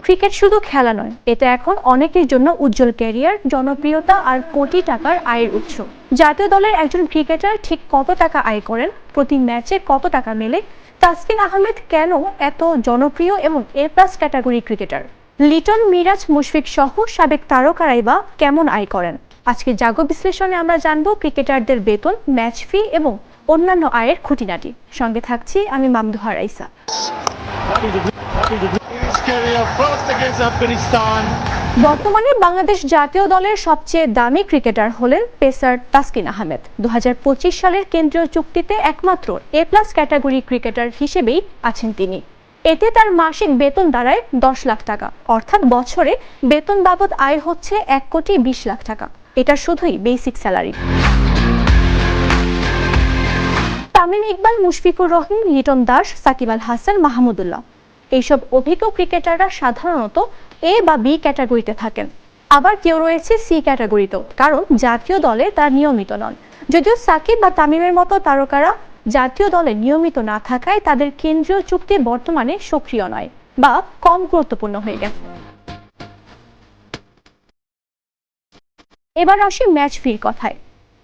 Cricket শুধু খেলা নয়, এটা এখন অনেকের জন্য উজ্জ্বল ক্যারিয়ার, জনপ্রিয়তা আর কোটি টাকার আয়ের উৎস। জাতীয় দলের একজন ক্রিকেটার ঠিক কত টাকা আয় করেন, প্রতি ম্যাচে কত টাকা মেলে, তাসকিন আহমেদ কেন এত জনপ্রিয় এবং A plus category cricketer, Liton, Miraz, Mushfiq সহ সাবেক তারকারাই বা কেমন আয় করেন। আজকে জাগো বিশ্লেষণে আমরা জানবো ক্রিকেটারদের বেতন, ম্যাচ ফি এবং অন্যান্য আয়ের খুঁটিনাটি। সঙ্গে থাকছি আমি মামদুহা রাইসা। বর্তমানে বাংলাদেশ জাতীয় দলের সবচেয়ে দামি ক্রিকেটার হলেন পেসার তাসকিন আহমেদ। 2025 সালের কেন্দ্রীয় চুক্তিতে একমাত্র এ প্লাস ক্যাটাগরি ক্রিকেটার হিসেবেই আছেন তিনি। এতে তার মাসিক বেতন দাঁড়ায় 10 লাখ টাকা, অর্থাৎ বছরে বেতন বাবদ আয় হচ্ছে 1,20,00,000 টাকা। এটা শুধুই বেসিক স্যালারি। তামিম ইকবাল, মুশফিকুর রহিম, লিটন দাস, সাকিব আল হাসান, মাহমুদুল্লাহ, এইসব অভিজ্ঞ ক্রিকেটাররা সাধারণত এ বা বি ক্যাটাগরিতে থাকেন। আবার কেউ রয়েছে সি ক্যাটাগরিতেও, কারণ জাতীয় দলে তার নিয়মিত নন। যদিও সাকিব বা তামিমের মতো তারকারা জাতীয় দলে নিয়মিত না থাকায় তাদের কেন্দ্রীয় চুক্তি বর্তমানে সক্রিয় নয় বা কম গুরুত্বপূর্ণ হয়ে গেছে। এবার আসি ম্যাচ ফির কথায়।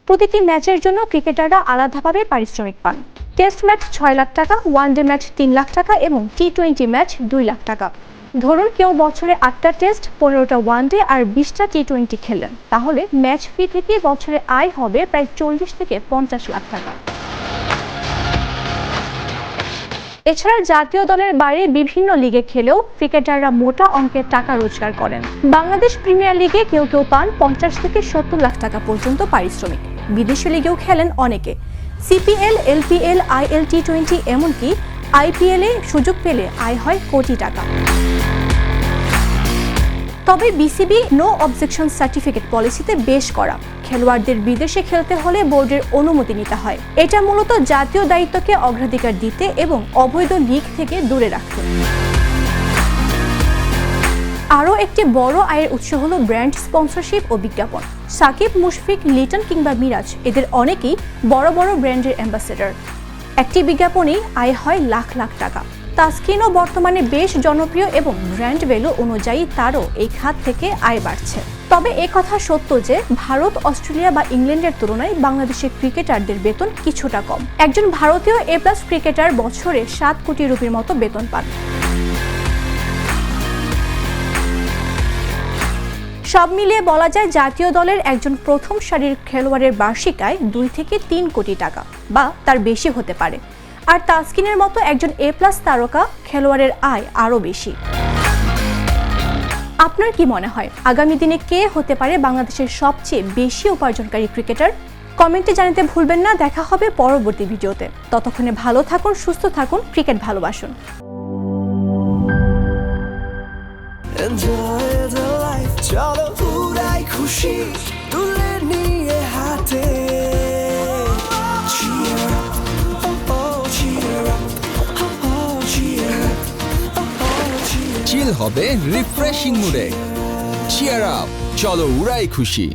প্রতিটি ম্যাচের জন্য ক্রিকেটাররা আলাদাভাবে পারিশ্রমিক পান। টেস্ট ম্যাচ 6 লাখ টাকা, ওয়ানডে ম্যাচ 3 লাখ টাকা এবং টি-20 ম্যাচ 2 লাখ টাকা। ধরুন কেউ বছরে 8টা টেস্ট, 15টা ওয়ানডে আর 20টা টি-20 খেললেন, তাহলে ম্যাচ ফি থেকে বছরে আয় হবে প্রায় 40 থেকে 50 লাখ টাকা। এছাড়া জাতীয় দলের বাইরে বিভিন্ন লিগে খেলেও ক্রিকেটাররা মোটা অঙ্কের টাকা রোজগার করেন। বাংলাদেশ প্রিমিয়ার লিগে কেউ কেউ পান 50 থেকে 70 লাখ টাকা পর্যন্ত পারিশ্রমিক। বিদেশি লিগেও খেলেন অনেকে। সিপিএল, এলপিএল, আইএল, টি-20 এমনকি আইপিএল এ সুযোগ পেলে আয় হয় কোটি টাকা। তবে বিসিবি নো অবজেকশন সার্টিফিকেট পলিসিতে বেশ করা। খেলোয়াড়দের বিদেশে খেলতে হলে বোর্ডের অনুমতি নিতে হয়। এটা মূলত জাতীয় দায়িত্বকে অগ্রাধিকার দিতে এবং অবৈধ লিগ থেকে দূরে রাখতে। আরও একটি বড় আয়ের উৎস হলো ব্র্যান্ড স্পন্সরশিপ ও বিজ্ঞাপন। সাকিব, মুশফিক, লিটন কিংবা মিরাজ, এদের অনেকেই বড় বড় ব্র্যান্ডের অ্যাম্বাসেডর। একটি বিজ্ঞাপনেই আয় হয় লাখ লাখ টাকা। তাসকিনও বর্তমানে বেশ জনপ্রিয় এবং ব্র্যান্ড ভ্যালু অনুযায়ী তারও এই খাত থেকে আয় বাড়ছে। তবে কথা সত্য যে ভারত, অস্ট্রেলিয়া বা ইংল্যান্ডের তুলনায় বাংলাদেশের ক্রিকেটারদের বেতন কিছুটা কম। একজন ভারতীয় এ প্লাস ক্রিকেটার বছরে 7 কোটি রুপির মতো বেতন পান। সব মিলিয়ে বলা যায় জাতীয় দলের একজন প্রথম সারির খেলোয়াড়ের বার্ষিক আয় 2 থেকে 3 কোটি টাকা বা তার বেশি হতে পারে। আর তাসকিনের মতো একজন এ প্লাস তারকা খেলোয়াড়ের আয় আরও বেশি। আপনার কি মনে হয় আগামী দিনে কে হতে পারে বাংলাদেশের সবচেয়ে বেশি উপার্জনকারী ক্রিকেটার? কমেন্টে জানাতে ভুলবেন না। দেখা হবে পরবর্তী ভিডিওতে। ততক্ষণে ভালো থাকুন, সুস্থ থাকুন, ক্রিকেট ভালোবাসুন। চলো উড়াই খুশি তুলে নিয়ে হাতে, চিল হবে রিফ্রেশিং মুডে। চিয়ার আপ, চলো উড়াই খুশি।